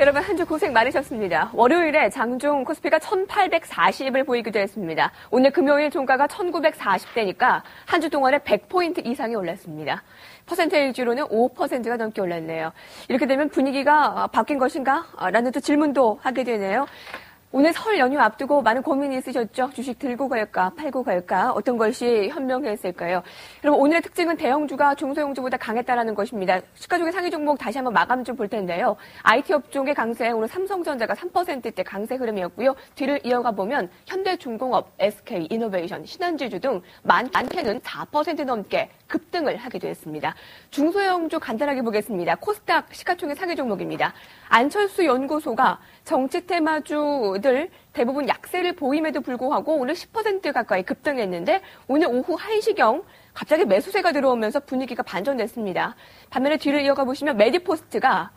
여러분 한 주 고생 많으셨습니다. 월요일에 장중 코스피가 1840을 보이기도 했습니다. 오늘 금요일 종가가 1940대니까 한 주 동안에 100포인트 이상이 올랐습니다. 퍼센테이지로는 5%가 넘게 올랐네요. 이렇게 되면 분위기가 바뀐 것인가? 라는 또 질문도 하게 되네요. 오늘 설 연휴 앞두고 많은 고민이 있으셨죠? 주식 들고 갈까, 팔고 갈까, 어떤 것이 현명했을까요? 여러분, 오늘의 특징은 대형주가 중소형주보다 강했다는 것입니다. 시가총액 상위 종목 다시 한번 마감 좀 볼 텐데요. IT 업종의 강세, 오늘 삼성전자가 3%대 강세 흐름이었고요. 뒤를 이어가 보면 현대중공업, SK, 이노베이션, 신한지주 등 많게는 4% 넘게 급등을 하기도 했습니다. 중소형주 간단하게 보겠습니다. 코스닥 시가총액 상위 종목입니다. 안철수 연구소가 정치 테마주들 대부분 약세를 보임에도 불구하고 오늘 10% 가까이 급등했는데 오늘 오후 1시경 갑자기 매수세가 들어오면서 분위기가 반전됐습니다. 반면에 뒤를 이어가 보시면 메디포스트가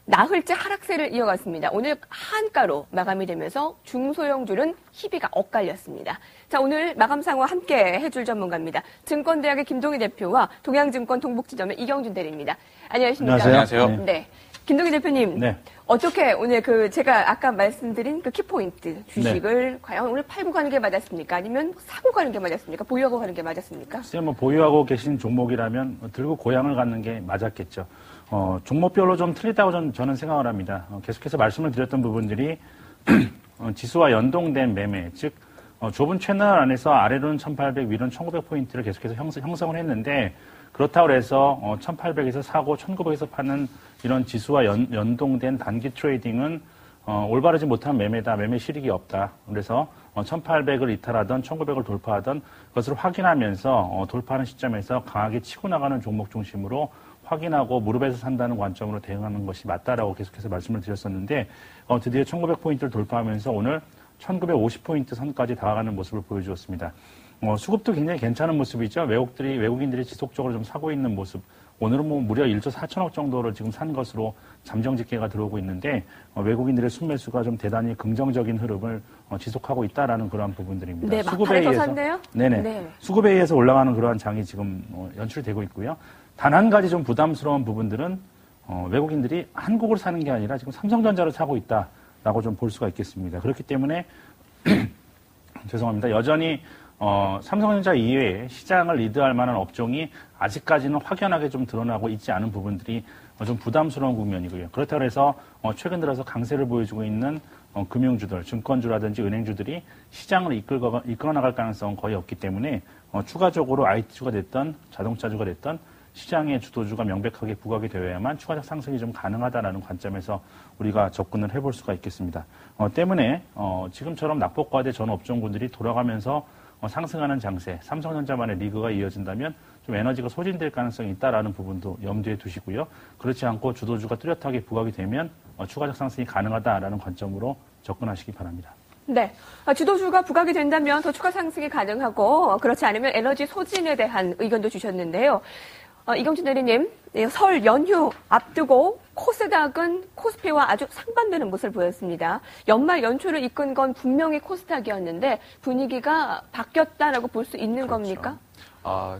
나흘째 하락세를 이어갔습니다. 오늘 한가로 마감이 되면서 중소형주는 희비가 엇갈렸습니다. 자, 오늘 마감 상황 함께 해줄 전문가입니다. 증권대학의 김동희 대표와 동양증권 동북지점의 이경준 대리입니다. 안녕하십니까? 안녕하세요. 네. 김동희 대표님, 네. 어떻게 오늘 제가 아까 말씀드린 키포인트 주식을 네. 과연 오늘 팔고 가는 게 맞았습니까? 아니면 사고 가는 게 맞았습니까? 보유하고 가는 게 맞았습니까? 글쎄요, 보유하고 계신 종목이라면 들고 고향을 갖는 게 맞았겠죠. 종목별로 좀 틀리다고 저는 생각을 합니다. 계속해서 말씀을 드렸던 부분들이 지수와 연동된 매매, 즉 좁은 채널 안에서 아래로는 1800, 위로는 1900포인트를 계속해서 형성을 했는데 그렇다고 해서 1800에서 사고 1900에서 파는 이런 지수와 연동된 단기 트레이딩은 올바르지 못한 매매다. 매매 실익이 없다. 그래서 1800을 이탈하던 1900을 돌파하던 그것을 확인하면서 돌파하는 시점에서 강하게 치고 나가는 종목 중심으로 확인하고 무릎에서 산다는 관점으로 대응하는 것이 맞다라고 계속해서 말씀을 드렸었는데 드디어 1900포인트를 돌파하면서 오늘 1950포인트 선까지 다가가는 모습을 보여주었습니다. 수급도 굉장히 괜찮은 모습이죠. 외국인들이 지속적으로 좀 사고 있는 모습. 오늘은 무려 1조 4천억 정도를 지금 산 것으로 잠정 집계가 들어오고 있는데 외국인들의 순매수가 좀 대단히 긍정적인 흐름을 지속하고 있다라는 그러한 부분들입니다. 네, 수급에 의해서 샀네요. 네네. 네. 수급에 의해서 올라가는 그러한 장이 지금 연출되고 있고요. 단 한 가지 좀 부담스러운 부분들은 외국인들이 한국을 사는 게 아니라 지금 삼성전자를 사고 있다라고 좀 볼 수가 있겠습니다. 그렇기 때문에 죄송합니다. 여전히 삼성전자 이외에 시장을 리드할 만한 업종이 아직까지는 확연하게 좀 드러나고 있지 않은 부분들이 좀 부담스러운 국면이고요. 그렇다고 해서 최근 들어서 강세를 보여주고 있는 금융주들, 증권주라든지 은행주들이 시장을 이끌어 나갈 가능성은 거의 없기 때문에 추가적으로 IT주가 됐던 자동차주가 됐던 시장의 주도주가 명백하게 부각이 되어야만 추가적 상승이 좀 가능하다는 관점에서 우리가 접근을 해볼 수가 있겠습니다. 때문에 지금처럼 낙폭과대 전 업종군들이 돌아가면서 상승하는 장세, 삼성전자만의 리그가 이어진다면 좀 에너지가 소진될 가능성이 있다라는 부분도 염두에 두시고요. 그렇지 않고 주도주가 뚜렷하게 부각이 되면 추가적 상승이 가능하다라는 관점으로 접근하시기 바랍니다. 네. 주도주가 부각이 된다면 더 추가 상승이 가능하고 그렇지 않으면 에너지 소진에 대한 의견도 주셨는데요. 이경준 대리님, 설 연휴 앞두고 코스닥은 코스피와 아주 상반되는 모습을 보였습니다. 연말 연초를 이끈 건 분명히 코스닥이었는데 분위기가 바뀌었다라고 볼 수 있는 그렇죠. 겁니까?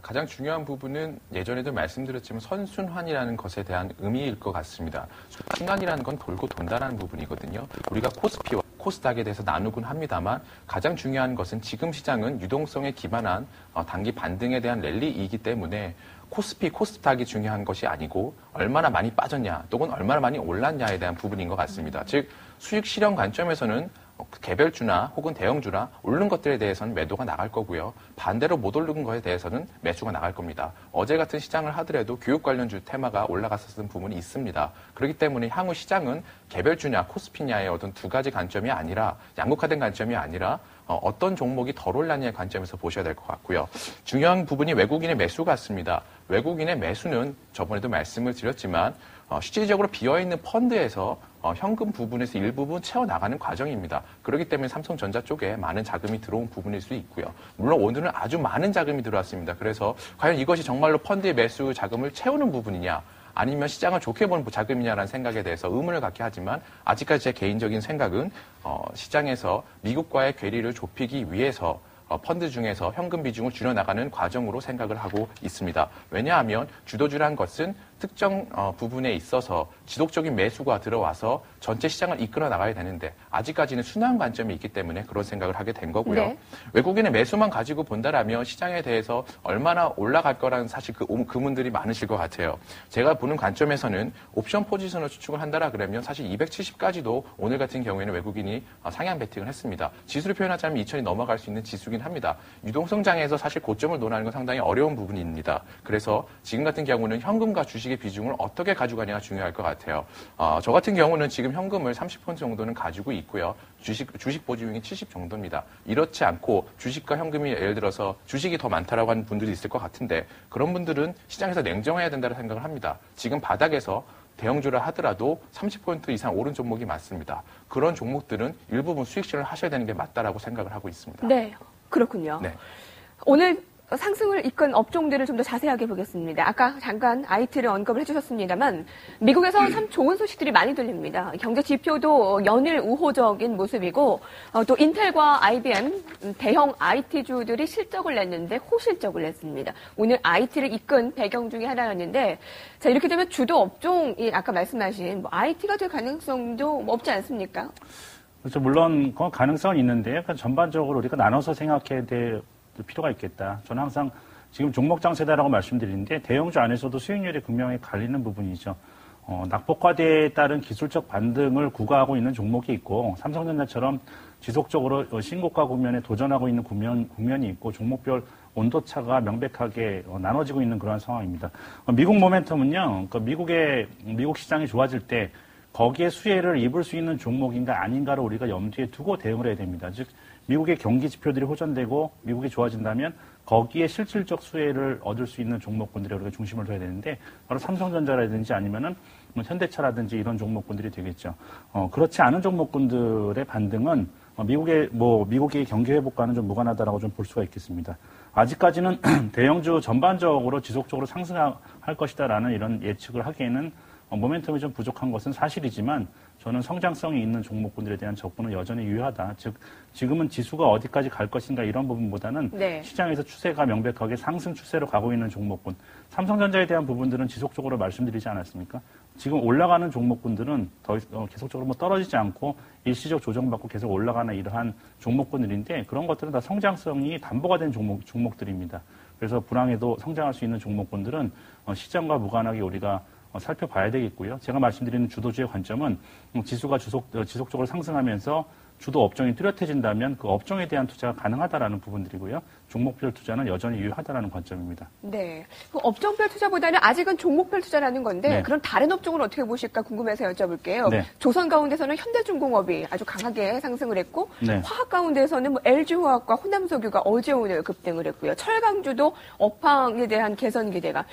가장 중요한 부분은 예전에도 말씀드렸지만 선순환이라는 것에 대한 의미일 것 같습니다. 순환이라는 건 돌고 돈다라는 부분이거든요. 우리가 코스피와 코스닥에 대해서 나누곤 합니다만 가장 중요한 것은 지금 시장은 유동성에 기반한 단기 반등에 대한 랠리이기 때문에 코스피, 코스닥이 중요한 것이 아니고 얼마나 많이 빠졌냐 또는 얼마나 많이 올랐냐에 대한 부분인 것 같습니다. 즉 수익 실현 관점에서는 개별주나 혹은 대형주나 오른 것들에 대해서는 매도가 나갈 거고요. 반대로 못 오른 것에 대해서는 매수가 나갈 겁니다. 어제 같은 시장을 하더라도 교육 관련주 테마가 올라갔었던 부분이 있습니다. 그렇기 때문에 향후 시장은 개별주냐 코스피냐의 어떤 두 가지 관점이 아니라 양극화된 관점이 아니라 어떤 종목이 덜 올랐냐의 관점에서 보셔야 될 것 같고요. 중요한 부분이 외국인의 매수 같습니다. 외국인의 매수는 저번에도 말씀을 드렸지만 실질적으로 비어있는 펀드에서 현금 부분에서 일부분 채워나가는 과정입니다. 그렇기 때문에 삼성전자 쪽에 많은 자금이 들어온 부분일 수 있고요. 물론 오늘은 아주 많은 자금이 들어왔습니다. 그래서 과연 이것이 정말로 펀드의 매수 자금을 채우는 부분이냐 아니면 시장을 좋게 보는 자금이냐라는 생각에 대해서 의문을 갖게 하지만 아직까지 제 개인적인 생각은 시장에서 미국과의 괴리를 좁히기 위해서 펀드 중에서 현금 비중을 줄여나가는 과정으로 생각을 하고 있습니다. 왜냐하면 주도주란 것은 특정 부분에 있어서 지속적인 매수가 들어와서 전체 시장을 이끌어 나가야 되는데 아직까지는 순환 관점이 있기 때문에 그런 생각을 하게 된 거고요. 네. 외국인의 매수만 가지고 본다라면 시장에 대해서 얼마나 올라갈 거라는 사실 그분들이 많으실 것 같아요. 제가 보는 관점에서는 옵션 포지션을 추측을 한다라 그러면 사실 270까지도 오늘 같은 경우에는 외국인이 상향 베팅을 했습니다. 지수를 표현하자면 2000이 넘어갈 수 있는 지수긴 합니다. 유동성장에서 사실 고점을 논하는 건 상당히 어려운 부분입니다. 그래서 지금 같은 경우는 현금과 주식의 비중을 어떻게 가져가냐가 중요할 것 같아요. 저 같은 경우는 지금 현금을 30% 정도는 가지고 있고요. 주식 보유율이 70 정도입니다. 이렇지 않고 주식과 현금이 예를 들어서 주식이 더 많다라고 하는 분들이 있을 것 같은데 그런 분들은 시장에서 냉정해야 된다고 생각을 합니다. 지금 바닥에서 대형주라 하더라도 30% 이상 오른 종목이 많습니다. 그런 종목들은 일부분 수익 실현을 하셔야 되는 게 맞다라고 생각을 하고 있습니다. 네, 그렇군요. 네. 오늘 상승을 이끈 업종들을 좀 더 자세하게 보겠습니다. 아까 잠깐 IT를 언급을 해주셨습니다만 미국에서 참 좋은 소식들이 많이 들립니다. 경제 지표도 연일 우호적인 모습이고 또 인텔과 IBM 대형 IT주들이 실적을 냈는데 호실적을 냈습니다. 오늘 IT를 이끈 배경 중에 하나였는데 자 이렇게 되면 주도 업종이 아까 말씀하신 IT가 될 가능성도 없지 않습니까? 그렇죠. 물론 그 가능성은 있는데 전반적으로 우리가 나눠서 생각해야 될 필요가 있겠다. 저는 항상 지금 종목 장세다라고 말씀드리는데 대형주 안에서도 수익률이 극명히 갈리는 부분이죠. 낙폭과대에 따른 기술적 반등을 구가하고 있는 종목이 있고 삼성전자처럼 지속적으로 신고가 국면에 도전하고 있는 국면이 있고 종목별 온도차가 명백하게 나눠지고 있는 그러한 상황입니다. 미국 모멘텀은요. 미국 시장이 좋아질 때 거기에 수혜를 입을 수 있는 종목인가 아닌가를 우리가 염두에 두고 대응을 해야 됩니다. 즉 미국의 경기 지표들이 호전되고 미국이 좋아진다면 거기에 실질적 수혜를 얻을 수 있는 종목군들에 우리가 중심을 둬야 되는데 바로 삼성전자라든지 아니면은 현대차라든지 이런 종목군들이 되겠죠. 그렇지 않은 종목군들의 반등은 미국의 경기 회복과는 좀 무관하다라고 좀 볼 수가 있겠습니다. 아직까지는 대형주 전반적으로 지속적으로 상승할 것이다라는 이런 예측을 하기에는 모멘텀이 좀 부족한 것은 사실이지만 저는 성장성이 있는 종목군들에 대한 접근은 여전히 유효하다. 즉 지금은 지수가 어디까지 갈 것인가 이런 부분보다는 네. 시장에서 추세가 명백하게 상승 추세로 가고 있는 종목군. 삼성전자에 대한 부분들은 지속적으로 말씀드리지 않았습니까? 지금 올라가는 종목군들은 계속적으로 떨어지지 않고 일시적 조정받고 계속 올라가는 이러한 종목군들인데 그런 것들은 다 성장성이 담보가 된 종목들입니다. 그래서 불황에도 성장할 수 있는 종목군들은 시장과 무관하게 우리가 살펴봐야 되겠고요. 제가 말씀드리는 주도주의 관점은 지수가 지속적으로 상승하면서 주도 업종이 뚜렷해진다면 그 업종에 대한 투자가 가능하다라는 부분들이고요. 종목별 투자는 여전히 유효하다라는 관점입니다. 네. 그 업종별 투자보다는 아직은 종목별 투자라는 건데 네. 그럼 다른 업종은 어떻게 보실까 궁금해서 여쭤볼게요. 네. 조선 가운데서는 현대중공업이 아주 강하게 상승을 했고 네. 화학 가운데서는 LG화학과 호남석유가 어제 오늘 급등을 했고요. 철강주도 업황에 대한 개선 기대가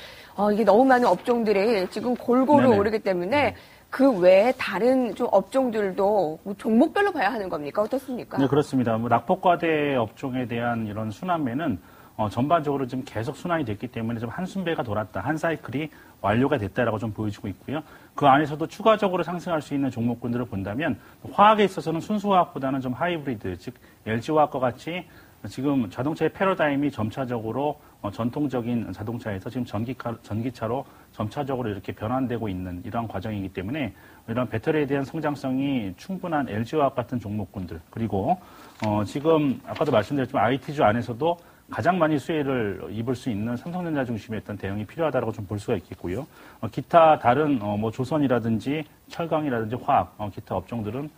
이게 너무 많은 업종들이 지금 골고루 네네. 오르기 때문에 그 외에 다른 좀 업종들도 종목별로 봐야 하는 겁니까? 어떻습니까? 네, 그렇습니다. 낙폭과대 업종에 대한 이런 순환매는 전반적으로 지금 계속 순환이 됐기 때문에 좀 한순배가 돌았다. 한 사이클이 완료가 됐다라고 좀 보여지고 있고요. 그 안에서도 추가적으로 상승할 수 있는 종목군들을 본다면 화학에 있어서는 순수화학보다는 좀 하이브리드, 즉 LG화학과 같이 지금 자동차의 패러다임이 점차적으로 전통적인 자동차에서 지금 전기차로 점차적으로 이렇게 변환되고 있는 이러한 과정이기 때문에 이런 배터리에 대한 성장성이 충분한 LG화학 같은 종목군들 그리고 지금 아까도 말씀드렸지만 IT주 안에서도 가장 많이 수혜를 입을 수 있는 삼성전자 중심의 어떤 대응이 필요하다고 좀 볼 수가 있겠고요. 기타 다른 조선이라든지 철강이라든지 화학, 기타 업종들은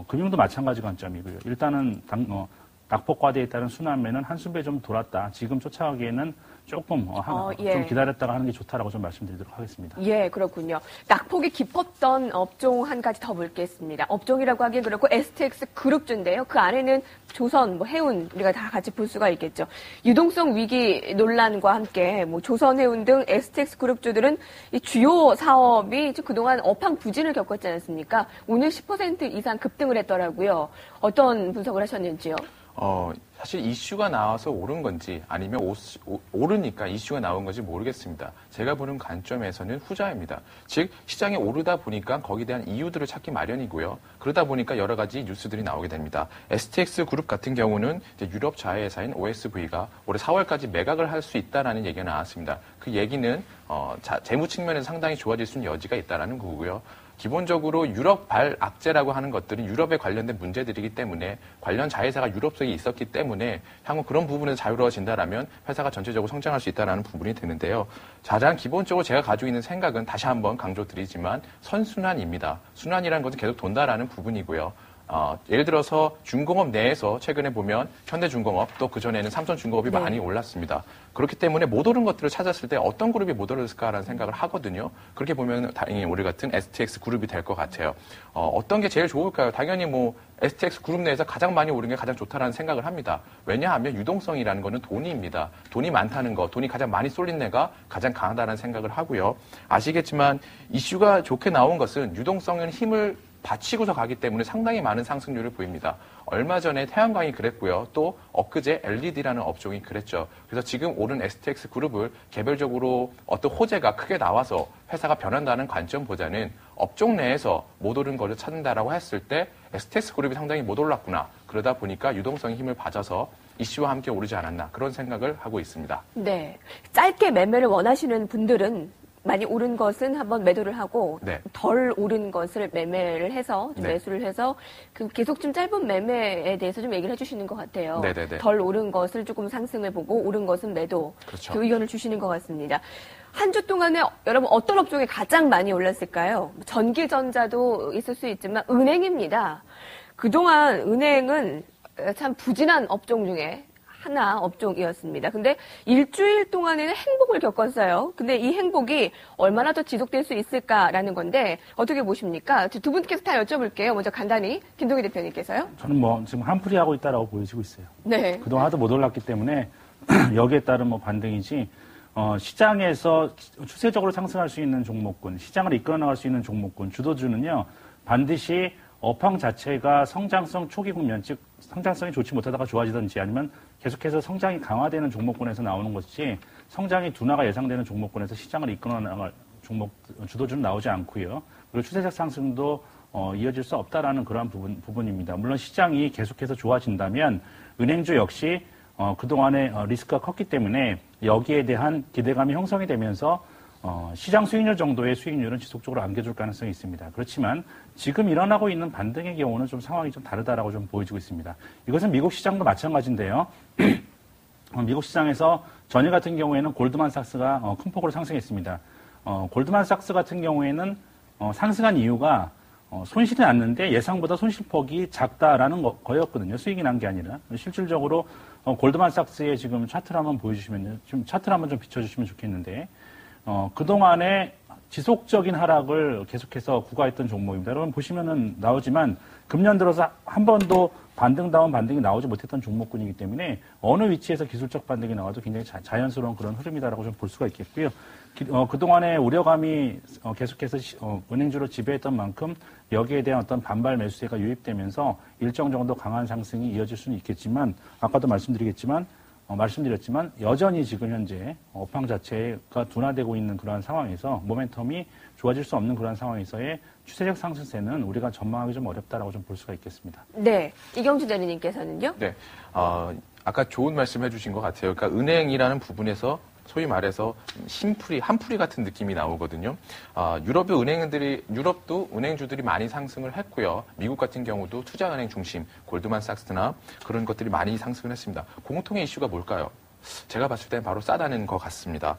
금융도 마찬가지 관점이고요. 일단은 낙폭과대에 따른 순환매는 한순배 좀 돌았다. 지금 쫓아가기에는 조금 예. 좀 기다렸다가 하는 게 좋다라고 좀 말씀드리도록 하겠습니다. 예, 그렇군요. 낙폭이 깊었던 업종 한 가지 더 볼겠습니다. 업종이라고 하기엔 그렇고 STX 그룹주인데요. 그 안에는 조선, 해운 우리가 다 같이 볼 수가 있겠죠. 유동성 위기 논란과 함께 조선, 해운 등 STX 그룹주들은 이 주요 사업이 그동안 업황 부진을 겪었지 않습니까? 오늘 10% 이상 급등을 했더라고요. 어떤 분석을 하셨는지요? 사실 이슈가 나와서 오른 건지 아니면 오르니까 이슈가 나온 건지 모르겠습니다. 제가 보는 관점에서는 후자입니다. 즉 시장이 오르다 보니까 거기에 대한 이유들을 찾기 마련이고요. 그러다 보니까 여러 가지 뉴스들이 나오게 됩니다. STX 그룹 같은 경우는 이제 유럽 자회사인 OSV가 올해 4월까지 매각을 할 수 있다라는 얘기가 나왔습니다. 그 얘기는 재무 측면에서 상당히 좋아질 수 있는 여지가 있다라는 거고요. 기본적으로 유럽 발 악재라고 하는 것들은 유럽에 관련된 문제들이기 때문에 관련 자회사가 유럽 속에 있었기 때문에 향후 그런 부분에서 자유로워진다라면 회사가 전체적으로 성장할 수 있다는 부분이 되는데요. 가장 기본적으로 제가 가지고 있는 생각은 다시 한번 강조드리지만 선순환입니다. 순환이라는 것은 계속 돈다라는 부분이고요. 예를 들어서 중공업 내에서 최근에 보면 현대중공업 또 그전에는 삼성중공업이 네. 많이 올랐습니다. 그렇기 때문에 못 오른 것들을 찾았을 때 어떤 그룹이 못 오르을까라는 생각을 하거든요. 그렇게 보면 당연히 우리 같은 STX 그룹이 될 것 같아요. 어떤 게 제일 좋을까요? 당연히 STX 그룹 내에서 가장 많이 오른 게 가장 좋다라는 생각을 합니다. 왜냐하면 유동성이라는 거는 돈입니다. 돈이 많다는 거, 돈이 가장 많이 쏠린 데가 가장 강하다는 생각을 하고요. 아시겠지만 이슈가 좋게 나온 것은 유동성은 힘을 받치고서 가기 때문에 상당히 많은 상승률을 보입니다. 얼마 전에 태양광이 그랬고요. 또 엊그제 LED라는 업종이 그랬죠. 그래서 지금 오른 STX 그룹을 개별적으로 어떤 호재가 크게 나와서 회사가 변한다는 관점보다는 업종 내에서 못 오른 것을 찾는다라고 했을 때 STX 그룹이 상당히 못 올랐구나. 그러다 보니까 유동성의 힘을 받아서 이슈와 함께 오르지 않았나 그런 생각을 하고 있습니다. 네. 짧게 매매를 원하시는 분들은 많이 오른 것은 한번 매도를 하고 네. 덜 오른 것을 매매를 해서 좀 네. 매수를 해서 계속 좀 짧은 매매에 대해서 좀 얘기를 해주시는 것 같아요. 네네네. 덜 오른 것을 조금 상승을 보고 오른 것은 매도. 그렇죠. 그 의견을 주시는 것 같습니다. 한 주 동안에 여러분 어떤 업종이 가장 많이 올랐을까요? 전기전자도 있을 수 있지만 은행입니다. 그동안 은행은 참 부진한 업종 중에 하나 업종이었습니다. 근데 일주일 동안에는 행복을 겪었어요. 근데 이 행복이 얼마나 더 지속될 수 있을까라는 건데 어떻게 보십니까? 두 분께서 다 여쭤볼게요. 먼저 간단히 김동희 대표님께서요. 저는 지금 한풀이하고 있다라고 보여지고 있어요. 네. 그동안 하도 못 올랐기 때문에 여기에 따른 반등이지 시장에서 추세적으로 상승할 수 있는 종목군, 시장을 이끌어 나갈 수 있는 종목군, 주도주는요 반드시 업황 자체가 성장성 초기 국면, 즉 성장성이 좋지 못하다가 좋아지든지 아니면 계속해서 성장이 강화되는 종목군에서 나오는 것이지 성장이 둔화가 예상되는 종목군에서 시장을 이끌어 나갈 주도주는 나오지 않고요. 그리고 추세적 상승도 이어질 수 없다라는 그러한 부분입니다. 물론 시장이 계속해서 좋아진다면 은행주 역시 그동안에 리스크가 컸기 때문에 여기에 대한 기대감이 형성이 되면서 시장 수익률 정도의 수익률은 지속적으로 안겨줄 가능성이 있습니다. 그렇지만 지금 일어나고 있는 반등의 경우는 좀 상황이 좀 다르다라고 좀 보여지고 있습니다. 이것은 미국 시장도 마찬가지인데요. 미국 시장에서 전일 같은 경우에는 골드만삭스가 큰 폭으로 상승했습니다. 골드만삭스 같은 경우에는 상승한 이유가 손실이 났는데 예상보다 손실폭이 작다라는 거였거든요. 수익이 난 게 아니라. 실질적으로 골드만삭스의 지금 차트를 한번 보여주시면요. 좀 차트를 한번 좀 비춰주시면 좋겠는데 그동안에 지속적인 하락을 계속해서 구가했던 종목입니다. 여러분 보시면은 나오지만 금년 들어서 한 번도 반등다운 반등이 나오지 못했던 종목군이기 때문에 어느 위치에서 기술적 반등이 나와도 굉장히 자연스러운 그런 흐름이다라고 좀 볼 수가 있겠고요. 그동안에 우려감이 계속해서 은행주로 지배했던 만큼 여기에 대한 어떤 반발 매수세가 유입되면서 일정 정도 강한 상승이 이어질 수는 있겠지만 아까도 말씀드렸지만 여전히 지금 현재 업황 자체가 둔화되고 있는 그러한 상황에서 모멘텀이 좋아질 수 없는 그러한 상황에서의 추세적 상승세는 우리가 전망하기 좀 어렵다라고 좀 볼 수가 있겠습니다. 네. 이경주 대리님께서는요? 네. 아까 좋은 말씀 해주신 것 같아요. 그러니까 은행이라는 부분에서 소위 말해서 한풀이 같은 느낌이 나오거든요. 유럽도 은행주들이 많이 상승을 했고요. 미국 같은 경우도 투자은행 중심, 골드만삭스나 그런 것들이 많이 상승을 했습니다. 공통의 이슈가 뭘까요? 제가 봤을 때는 바로 싸다는 것 같습니다.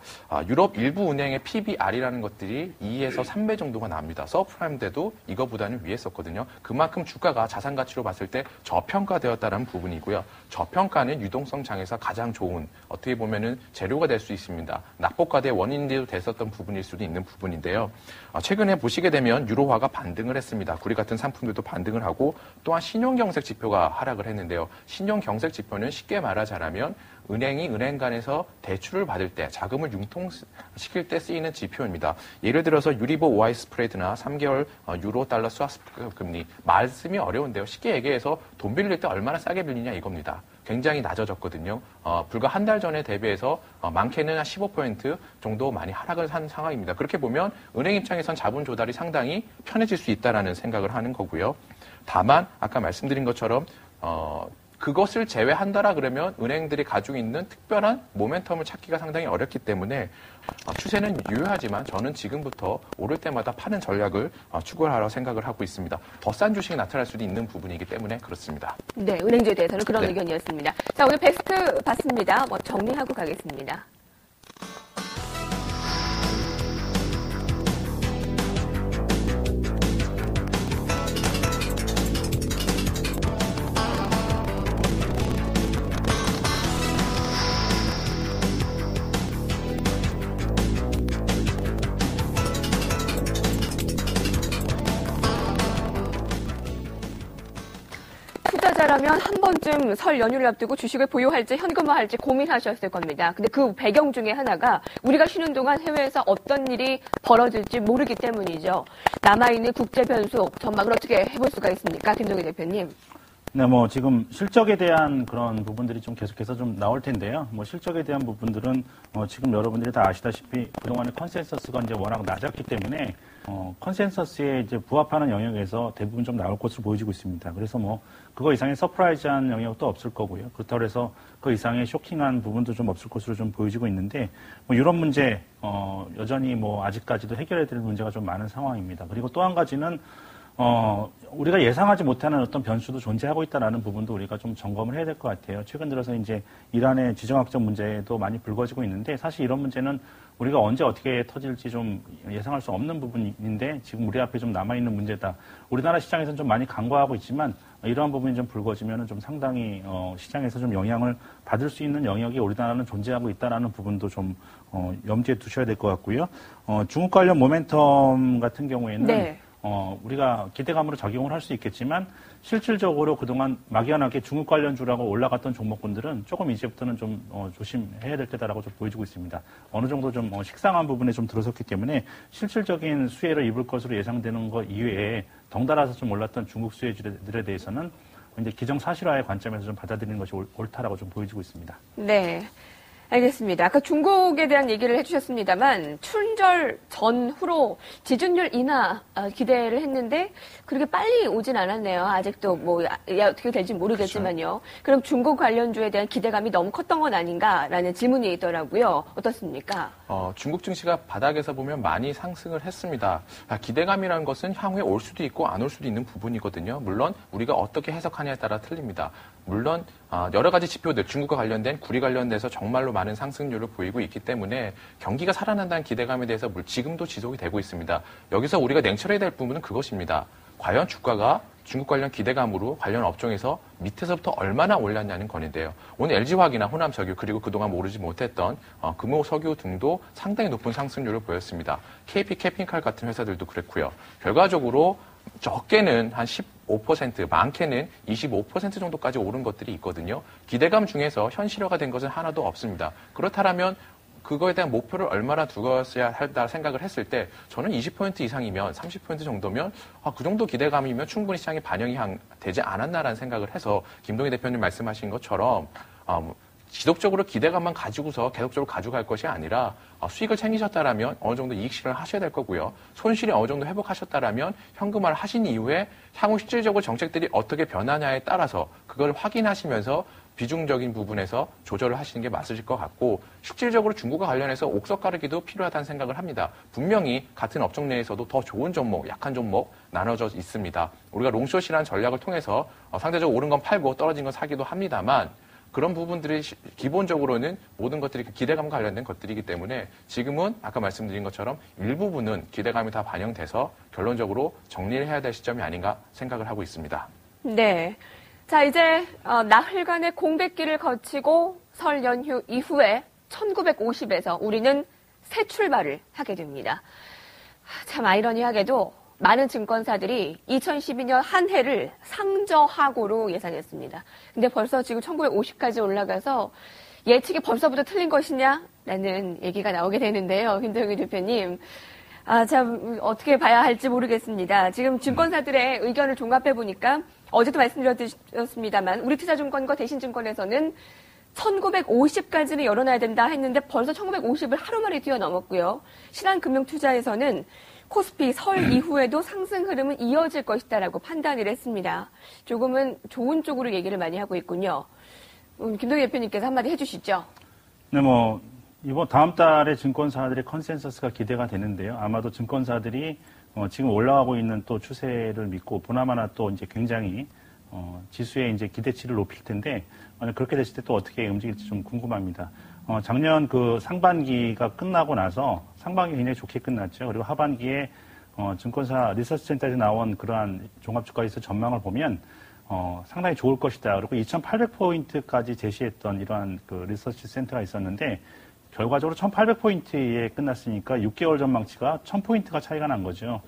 유럽 일부 은행의 PBR이라는 것들이 2에서 3배 정도가 납니다. 서프라임 때도 이거보다는 위에 썼거든요. 그만큼 주가가 자산 가치로 봤을 때 저평가되었다는 부분이고요. 저평가는 유동성 장에서 가장 좋은 어떻게 보면은 재료가 될 수 있습니다. 낙폭과대의 원인도 됐었던 부분일 수도 있는 부분인데요. 최근에 보시게 되면 유로화가 반등을 했습니다. 구리 같은 상품들도 반등을 하고 또한 신용경색 지표가 하락을 했는데요. 신용경색 지표는 쉽게 말하자면 은행이 은행 간에서 대출을 받을 때 자금을 융통시킬 때 쓰이는 지표입니다. 예를 들어서 유리보 OI 스프레드나 3개월 유로 달러 스왑 금리 말씀이 어려운데요. 쉽게 얘기해서 돈 빌릴 때 얼마나 싸게 빌리냐 이겁니다. 굉장히 낮아졌거든요. 불과 한 달 전에 대비해서 많게는 한 15% 정도 많이 하락을 한 상황입니다. 그렇게 보면 은행 입장에선 자본 조달이 상당히 편해질 수 있다라는 생각을 하는 거고요. 다만 아까 말씀드린 것처럼 그것을 제외한다라 그러면 은행들이 가지고 있는 특별한 모멘텀을 찾기가 상당히 어렵기 때문에 추세는 유효하지만 저는 지금부터 오를 때마다 파는 전략을 추구하라고 생각을 하고 있습니다. 더 싼 주식이 나타날 수도 있는 부분이기 때문에 그렇습니다. 네, 은행주에 대해서는 그런 의견이었습니다. 자, 오늘 베스트 봤습니다. 정리하고 가겠습니다. 투자자라면 한 번쯤 설 연휴를 앞두고 주식을 보유할지 현금화할지 고민하셨을 겁니다. 근데 그 배경 중에 하나가 우리가 쉬는 동안 해외에서 어떤 일이 벌어질지 모르기 때문이죠. 남아있는 국제 변수 전망을 어떻게 해볼 수가 있습니까? 김동희 대표님. 네, 지금 실적에 대한 그런 부분들이 좀 계속해서 좀 나올 텐데요. 실적에 대한 부분들은 지금 여러분들이 다 아시다시피 그동안의 컨센서스가 이제 워낙 낮았기 때문에 컨센서스에 이제 부합하는 영역에서 대부분 좀 나올 것으로 보여지고 있습니다. 그래서 그거 이상의 서프라이즈한 영역도 없을 거고요. 그렇다고 해서 그 이상의 쇼킹한 부분도 좀 없을 것으로 좀 보여지고 있는데 유럽 문제 여전히 아직까지도 해결해야 될 문제가 좀 많은 상황입니다. 그리고 또 한 가지는 우리가 예상하지 못하는 어떤 변수도 존재하고 있다는 부분도 우리가 좀 점검을 해야 될 것 같아요. 최근 들어서 이제 이란의 지정학적 문제도 많이 불거지고 있는데 사실 이런 문제는 우리가 언제 어떻게 터질지 좀 예상할 수 없는 부분인데 지금 우리 앞에 좀 남아있는 문제다. 우리나라 시장에서는 좀 많이 간과하고 있지만 이러한 부분이 좀 불거지면 좀 상당히 시장에서 좀 영향을 받을 수 있는 영역이 우리나라는 존재하고 있다는 부분도 좀 염두에 두셔야 될 것 같고요. 중국 관련 모멘텀 같은 경우에는 네. 우리가 기대감으로 적용을 할 수 있겠지만 실질적으로 그동안 막연하게 중국 관련주라고 올라갔던 종목군들은 조금 이제부터는 좀 조심해야 될 때다라고 좀 보여지고 있습니다. 어느 정도 좀 식상한 부분에 좀 들어섰기 때문에 실질적인 수혜를 입을 것으로 예상되는 것 이외에 덩달아서 좀 올랐던 중국 수혜주들에 대해서는 이제 기정사실화의 관점에서 좀 받아들이는 것이 옳다라고 좀 보여지고 있습니다. 네. 알겠습니다. 아까 중국에 대한 얘기를 해주셨습니다만春절 전후로 지준율 인하 기대를 했는데 그렇게 빨리 오진 않았네요. 아직도 어떻게 될지 모르겠지만요. 그렇죠. 그럼 중국 관련주에 대한 기대감이 너무 컸던 건 아닌가라는 질문이 있더라고요. 어떻습니까? 중국 증시가 바닥에서 보면 많이 상승을 했습니다. 기대감이라는 것은 향후에 올 수도 있고 안 올 수도 있는 부분이거든요. 물론 우리가 어떻게 해석하냐에 따라 틀립니다. 물론 여러 가지 지표들, 중국과 관련된 구리 관련돼서 정말로 많은 상승률을 보이고 있기 때문에 경기가 살아난다는 기대감에 대해서 지금도 지속이 되고 있습니다. 여기서 우리가 냉철해야 될 부분은 그것입니다. 과연 주가가 중국 관련 기대감으로 관련 업종에서 밑에서부터 얼마나 올랐냐는 건인데요. 오늘 LG화학이나 호남석유 그리고 그동안 오르지 못했던 금호석유 등도 상당히 높은 상승률을 보였습니다. KP 캠핑칼 같은 회사들도 그랬고요. 결과적으로 적게는 한 15%, 많게는 25% 정도까지 오른 것들이 있거든요. 기대감 중에서 현실화가 된 것은 하나도 없습니다. 그렇다면 그거에 대한 목표를 얼마나 두었어야 할까 생각을 했을 때 저는 20% 이상이면 30% 정도면 그 정도 기대감이면 충분히 시장에 반영이 되지 않았나라는 생각을 해서 김동희 대표님 말씀하신 것처럼 지속적으로 기대감만 가지고서 계속적으로 가져갈 것이 아니라 수익을 챙기셨다라면 어느 정도 이익 실현을 하셔야 될 거고요. 손실이 어느 정도 회복하셨다라면 현금화를 하신 이후에 향후 실질적으로 정책들이 어떻게 변하냐에 따라서 그걸 확인하시면서 비중적인 부분에서 조절을 하시는 게 맞으실 것 같고 실질적으로 중국과 관련해서 옥석 가르기도 필요하다는 생각을 합니다. 분명히 같은 업종 내에서도 더 좋은 종목, 약한 종목 나눠져 있습니다. 우리가 롱숏이라는 전략을 통해서 상대적으로 오른 건 팔고 떨어진 건 사기도 합니다만 그런 부분들이 기본적으로는 모든 것들이 기대감과 관련된 것들이기 때문에 지금은 아까 말씀드린 것처럼 일부분은 기대감이 다 반영돼서 결론적으로 정리를 해야 될 시점이 아닌가 생각을 하고 있습니다. 네. 자, 이제 나흘간의 공백기를 거치고 설 연휴 이후에 1950에서 우리는 새 출발을 하게 됩니다. 참 아이러니하게도 많은 증권사들이 2012년 한 해를 상저하고로 예상했습니다. 근데 벌써 지금 1950까지 올라가서 예측이 벌써부터 틀린 것이냐라는 얘기가 나오게 되는데요. 김동규 대표님. 참 어떻게 봐야 할지 모르겠습니다. 지금 증권사들의 의견을 종합해 보니까 어제도 말씀드렸습니다만 우리투자증권과 대신증권에서는 1950까지는 열어놔야 된다 했는데 벌써 1950을 하루 만에 뛰어넘었고요. 신한금융투자에서는 코스피 설 이후에도 상승 흐름은 이어질 것이다라고 판단을 했습니다. 조금은 좋은 쪽으로 얘기를 많이 하고 있군요. 김동희 대표님께서 한마디 해주시죠. 네, 이번 다음 달에 증권사들의 컨센서스가 기대가 되는데요. 아마도 증권사들이 지금 올라가고 있는 또 추세를 믿고 보나마나 또 이제 굉장히 지수의 이제 기대치를 높일 텐데 만약 그렇게 됐을 때 또 어떻게 움직일지 좀 궁금합니다. 작년 그 상반기가 끝나고 나서 상반기 굉장히 좋게 끝났죠. 그리고 하반기에 증권사 리서치센터에서 나온 그러한 종합주가지수 전망을 보면 상당히 좋을 것이다. 그리고 2,800포인트까지 제시했던 이러한 그 리서치 센터가 있었는데 결과적으로 1,800포인트에 끝났으니까 6개월 전망치가 1,000포인트가 차이가 난 거죠.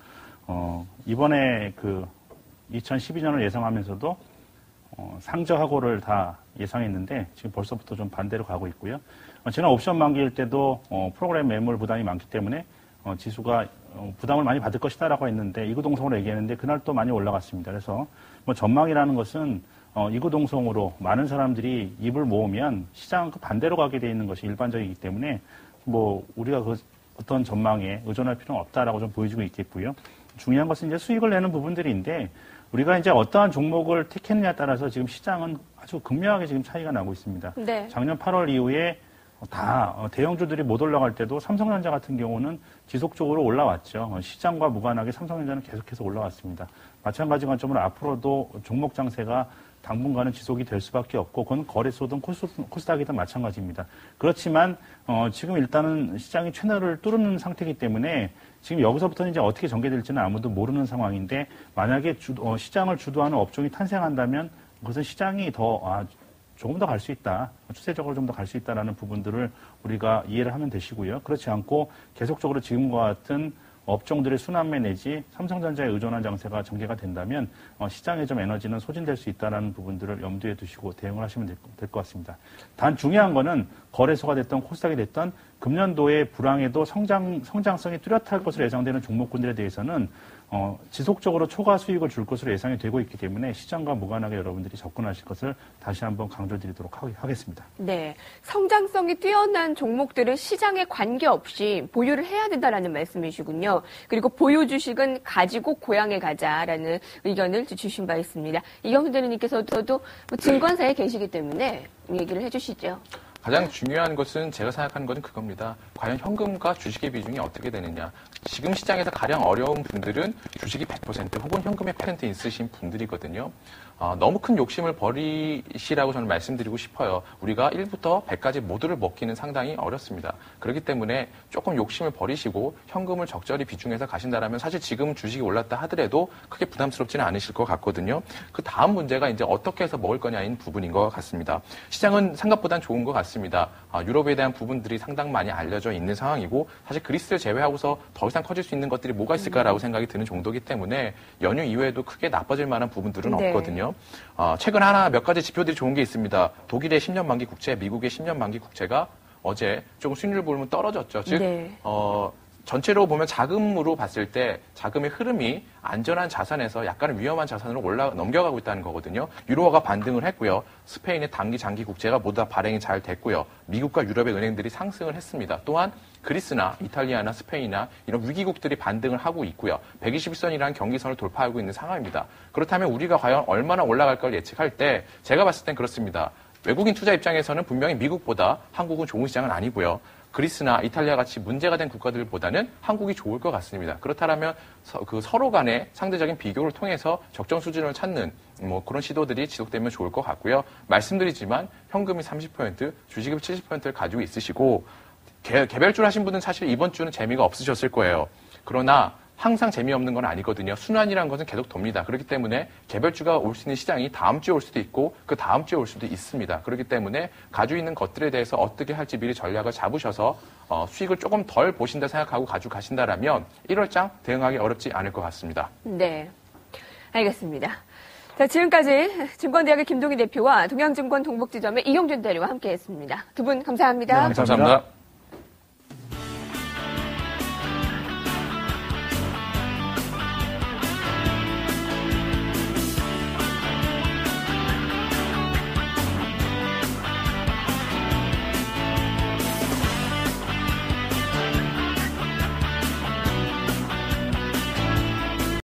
이번에 그 2012년을 예상하면서도 상저하고를 다 예상했는데 지금 벌써부터 좀 반대로 가고 있고요. 지난 옵션 만기일 때도 프로그램 매물 부담이 많기 때문에 지수가 부담을 많이 받을 것이다라고 했는데 이구동성으로 얘기했는데 그날 또 많이 올라갔습니다. 그래서 전망이라는 것은 이구동성으로 많은 사람들이 입을 모으면 시장 반대로 가게 돼 있는 것이 일반적이기 때문에 우리가 그 어떤 전망에 의존할 필요는 없다라고 좀 보여주고 있겠고요. 중요한 것은 이제 수익을 내는 부분들인데 우리가 이제 어떠한 종목을 택했느냐에 따라서 지금 시장은 아주 극명하게 지금 차이가 나고 있습니다. 네. 작년 8월 이후에 다 대형주들이 못 올라갈 때도 삼성전자 같은 경우는 지속적으로 올라왔죠. 시장과 무관하게 삼성전자는 계속해서 올라왔습니다. 마찬가지 관점으로 앞으로도 종목 장세가 당분간은 지속이 될 수밖에 없고 그건 거래소든 코스닥이든 마찬가지입니다. 그렇지만 지금 일단은 시장이 채널을 뚫는 상태이기 때문에 지금 여기서부터는 이제 어떻게 전개될지는 아무도 모르는 상황인데 만약에 시장을 주도하는 업종이 탄생한다면 그것은 시장이 조금 더 갈 수 있다. 추세적으로 좀 더 갈 수 있다라는 부분들을 우리가 이해를 하면 되시고요. 그렇지 않고 계속적으로 지금과 같은 업종들의 순환매 내지 삼성전자에 의존한 장세가 전개가 된다면 시장의 좀 에너지는 소진될 수 있다는 부분들을 염두에 두시고 대응을 하시면 될 것 같습니다. 단 중요한 거는 거래소가 됐던 코스닥이 됐던 금년도에 불황에도 성장성이 뚜렷할 것으로 예상되는 종목군들에 대해서는 지속적으로 초과 수익을 줄 것으로 예상이 되고 있기 때문에 시장과 무관하게 여러분들이 접근하실 것을 다시 한번 강조드리도록 하겠습니다. 네. 성장성이 뛰어난 종목들은 시장에 관계없이 보유를 해야 된다라는 말씀이시군요. 그리고 보유 주식은 가지고 고향에 가자라는 의견을 주신 바 있습니다. 이경수 대리님께서도 증권사에 계시기 때문에 얘기를 해주시죠. 가장 중요한 것은 제가 생각하는 것은 그겁니다. 과연 현금과 주식의 비중이 어떻게 되느냐. 지금 시장에서 가장 어려운 분들은 주식이 100% 혹은 현금의 100% 있으신 분들이거든요. 너무 큰 욕심을 버리시라고 저는 말씀드리고 싶어요. 우리가 1부터 100까지 모두를 먹기는 상당히 어렵습니다. 그렇기 때문에 조금 욕심을 버리시고 현금을 적절히 비중해서 가신다라면 사실 지금 주식이 올랐다 하더라도 크게 부담스럽지는 않으실 것 같거든요. 그 다음 문제가 이제 어떻게 해서 먹을 거냐인 부분인 것 같습니다. 시장은 생각보단 좋은 것 같습니다. 유럽에 대한 부분들이 상당히 많이 알려져 있는 상황이고 사실 그리스를 제외하고서 더 이상 커질 수 있는 것들이 뭐가 있을까라고 생각이 드는 정도이기 때문에 연휴 이후에도 크게 나빠질 만한 부분들은 네. 없거든요. 최근 몇 가지 지표들이 좋은 게 있습니다. 독일의 10년 만기 국채, 미국의 10년 만기 국채가 어제 조금 수익률 보면 떨어졌죠. 즉, 네. 전체로 보면 자금으로 봤을 때 자금의 흐름이 안전한 자산에서 약간은 위험한 자산으로 넘겨가고 있다는 거거든요. 유로화가 반등을 했고요. 스페인의 단기, 장기 국채가 모두 다 발행이 잘 됐고요. 미국과 유럽의 은행들이 상승을 했습니다. 또한 그리스나 이탈리아나 스페인이나 이런 위기국들이 반등을 하고 있고요. 121선이라는 경기선을 돌파하고 있는 상황입니다. 그렇다면 우리가 과연 얼마나 올라갈 걸 예측할 때 제가 봤을 땐 그렇습니다. 외국인 투자 입장에서는 분명히 미국보다 한국은 좋은 시장은 아니고요. 그리스나 이탈리아 같이 문제가 된 국가들보다는 한국이 좋을 것 같습니다. 그렇다면 서로 간의 상대적인 비교를 통해서 적정 수준을 찾는 그런 시도들이 지속되면 좋을 것 같고요. 말씀드리지만 현금이 30%, 주식이 70%를 가지고 있으시고 개별주를 하신 분은 사실 이번 주는 재미가 없으셨을 거예요. 그러나 항상 재미없는 건 아니거든요. 순환이라는 것은 계속 돕니다. 그렇기 때문에 개별주가 올 수 있는 시장이 다음 주에 올 수도 있고 그 다음 주에 올 수도 있습니다. 그렇기 때문에 가지고 있는 것들에 대해서 어떻게 할지 미리 전략을 잡으셔서 수익을 조금 덜 보신다 생각하고 가지고 가신다라면 1월장 대응하기 어렵지 않을 것 같습니다. 네, 알겠습니다. 자, 지금까지 증권대학의 김동희 대표와 동양증권 동복지점의 이용준 대리와 함께했습니다. 두 분 감사합니다. 네, 감사합니다.